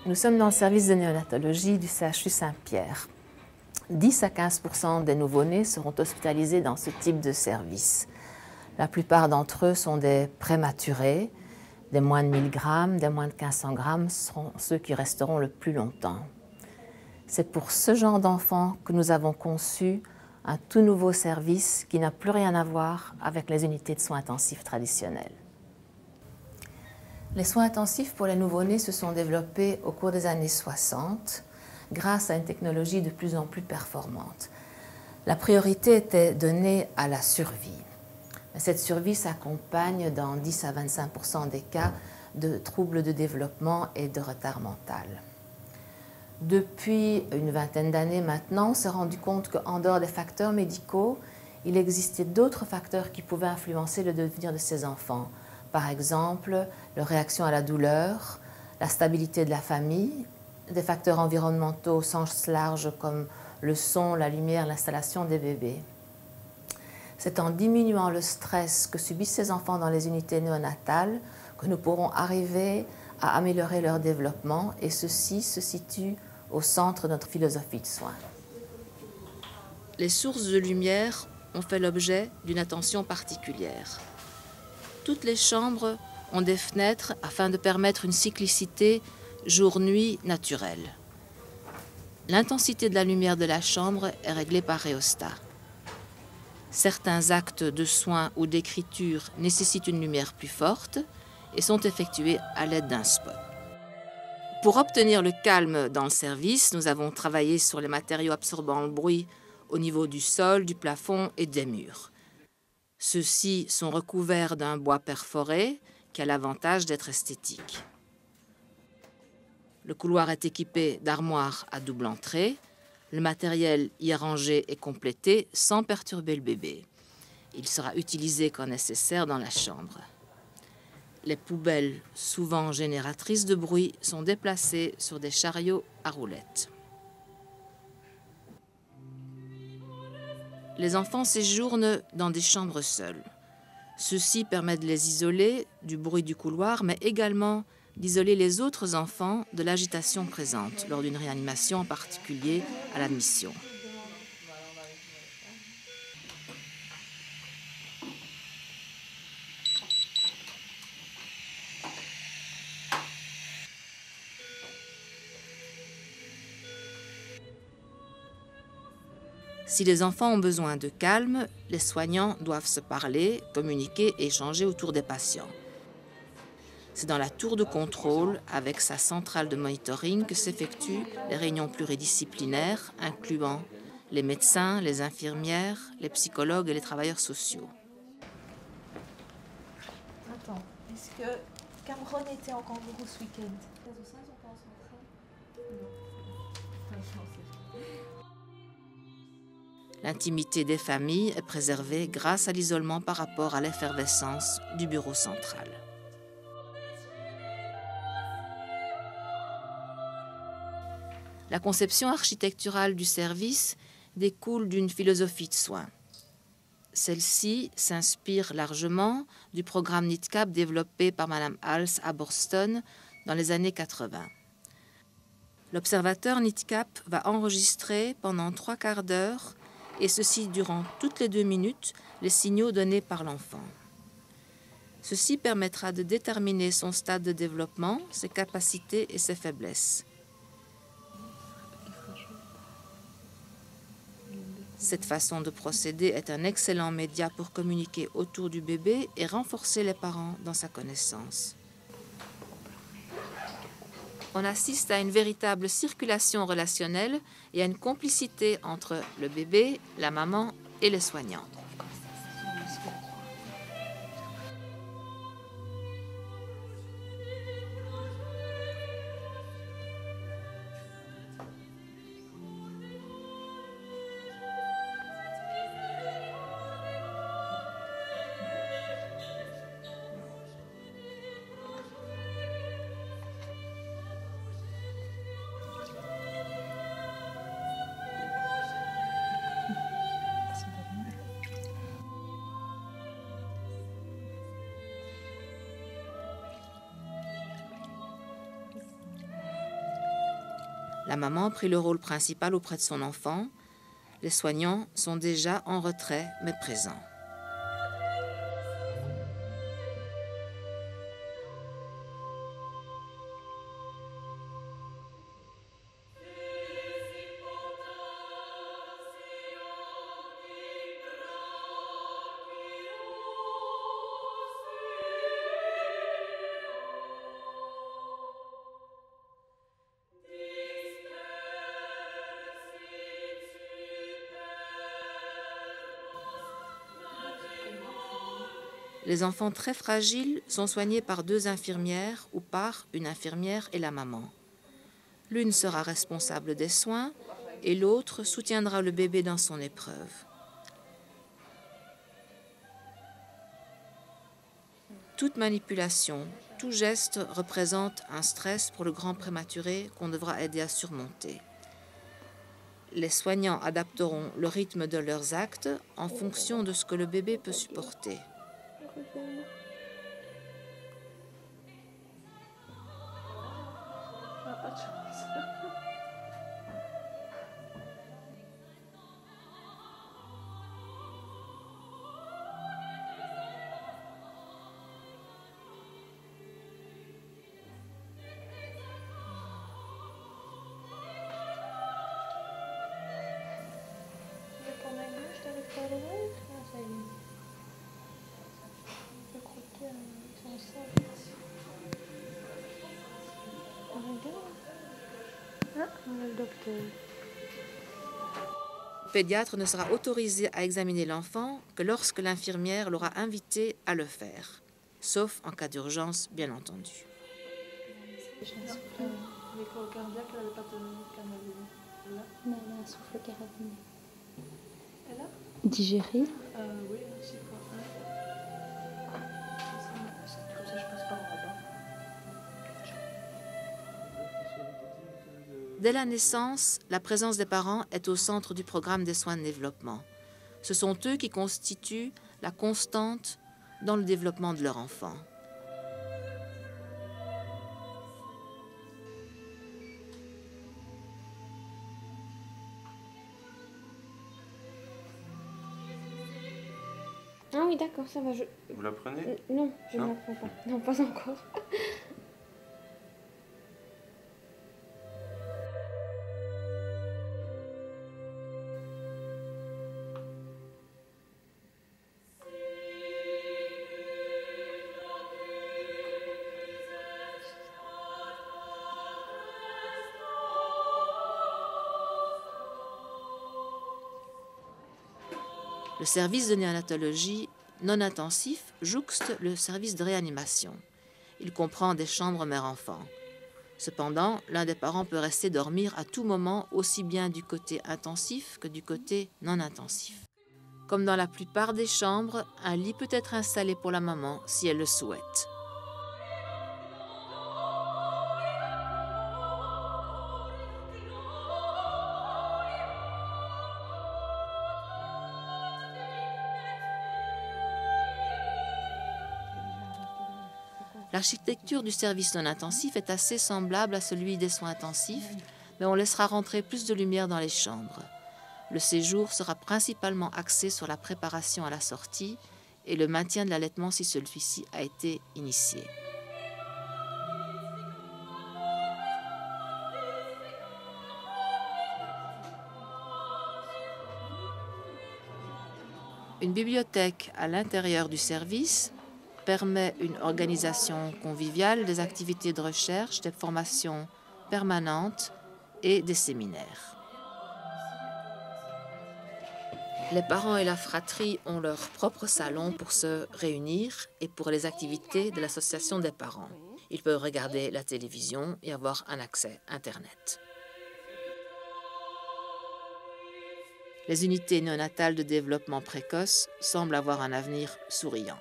Nous sommes dans le service de néonatologie du CHU Saint-Pierre. 10 à 15% des nouveau-nés seront hospitalisés dans ce type de service. La plupart d'entre eux sont des prématurés, des moins de 1000 grammes, des moins de 1500 grammes seront ceux qui resteront le plus longtemps. C'est pour ce genre d'enfants que nous avons conçu un tout nouveau service qui n'a plus rien à voir avec les unités de soins intensifs traditionnelles. Les soins intensifs pour les nouveau-nés se sont développés au cours des années 60 grâce à une technologie de plus en plus performante. La priorité était donnée à la survie. Cette survie s'accompagne dans 10 à 25% des cas de troubles de développement et de retard mental. Depuis une vingtaine d'années maintenant, on s'est rendu compte qu'en dehors des facteurs médicaux, il existait d'autres facteurs qui pouvaient influencer le devenir de ces enfants. Par exemple, leur réaction à la douleur, la stabilité de la famille, des facteurs environnementaux au sens large comme le son, la lumière, l'installation des bébés. C'est en diminuant le stress que subissent ces enfants dans les unités néonatales que nous pourrons arriver à améliorer leur développement et ceci se situe au centre de notre philosophie de soins. Les sources de lumière ont fait l'objet d'une attention particulière. Toutes les chambres ont des fenêtres afin de permettre une cyclicité jour-nuit naturelle. L'intensité de la lumière de la chambre est réglée par rhéostat. Certains actes de soins ou d'écriture nécessitent une lumière plus forte et sont effectués à l'aide d'un spot. Pour obtenir le calme dans le service, nous avons travaillé sur les matériaux absorbant le bruit au niveau du sol, du plafond et des murs. Ceux-ci sont recouverts d'un bois perforé qui a l'avantage d'être esthétique. Le couloir est équipé d'armoires à double entrée. Le matériel y est rangé et complété sans perturber le bébé. Il sera utilisé quand nécessaire dans la chambre. Les poubelles, souvent génératrices de bruit, sont déplacées sur des chariots à roulettes. Les enfants séjournent dans des chambres seules. Ceci permet de les isoler du bruit du couloir, mais également d'isoler les autres enfants de l'agitation présente lors d'une réanimation, en particulier à l'admission. Si les enfants ont besoin de calme, les soignants doivent se parler, communiquer et échanger autour des patients. C'est dans la tour de contrôle, avec sa centrale de monitoring, que s'effectuent les réunions pluridisciplinaires, incluant les médecins, les infirmières, les psychologues et les travailleurs sociaux. Attends, est-ce que Cameron était en kangourou ce week-end? L'intimité des familles est préservée grâce à l'isolement par rapport à l'effervescence du bureau central. La conception architecturale du service découle d'une philosophie de soins. Celle-ci s'inspire largement du programme NITCAP développé par Mme Hals à Boston dans les années 80. L'observateur NITCAP va enregistrer pendant 3 quarts d'heure, et ceci durant toutes les 2 minutes, les signaux donnés par l'enfant. Ceci permettra de déterminer son stade de développement, ses capacités et ses faiblesses. Cette façon de procéder est un excellent média pour communiquer autour du bébé et renforcer les parents dans sa connaissance. On assiste à une véritable circulation relationnelle et à une complicité entre le bébé, la maman et les soignants. La maman prit le rôle principal auprès de son enfant. Les soignants sont déjà en retrait mais présents. Les enfants très fragiles sont soignés par 2 infirmières ou par une infirmière et la maman. L'une sera responsable des soins et l'autre soutiendra le bébé dans son épreuve. Toute manipulation, tout geste représente un stress pour le grand prématuré qu'on devra aider à surmonter. Les soignants adapteront le rythme de leurs actes en fonction de ce que le bébé peut supporter. Le pédiatre ne sera autorisé à examiner l'enfant que lorsque l'infirmière l'aura invité à le faire, sauf en cas d'urgence, bien entendu. L'écho cardiaque, elle n'a pas tenu qu'elle là. Non, elle a un souffle carabiné. Elle a Digéré. Oui, c'est quoi. Comme ça, je passe par en bas. Dès la naissance, la présence des parents est au centre du programme des soins de développement. Ce sont eux qui constituent la constante dans le développement de leur enfant. Ah oui, d'accord, ça va. Vous la prenez? Non, je ne Non. la prends pas. Non, pas encore. Le service de néonatologie non intensif jouxte le service de réanimation. Il comprend des chambres mère-enfant. Cependant, l'un des parents peut rester dormir à tout moment, aussi bien du côté intensif que du côté non intensif. Comme dans la plupart des chambres, un lit peut être installé pour la maman si elle le souhaite. L'architecture du service non intensif est assez semblable à celui des soins intensifs, mais on laissera rentrer plus de lumière dans les chambres. Le séjour sera principalement axé sur la préparation à la sortie et le maintien de l'allaitement si celui-ci a été initié. Une bibliothèque à l'intérieur du service permet une organisation conviviale des activités de recherche, des formations permanentes et des séminaires. Les parents et la fratrie ont leur propre salon pour se réunir et pour les activités de l'association des parents. Ils peuvent regarder la télévision et avoir un accès Internet. Les unités néonatales de développement précoce semblent avoir un avenir souriant.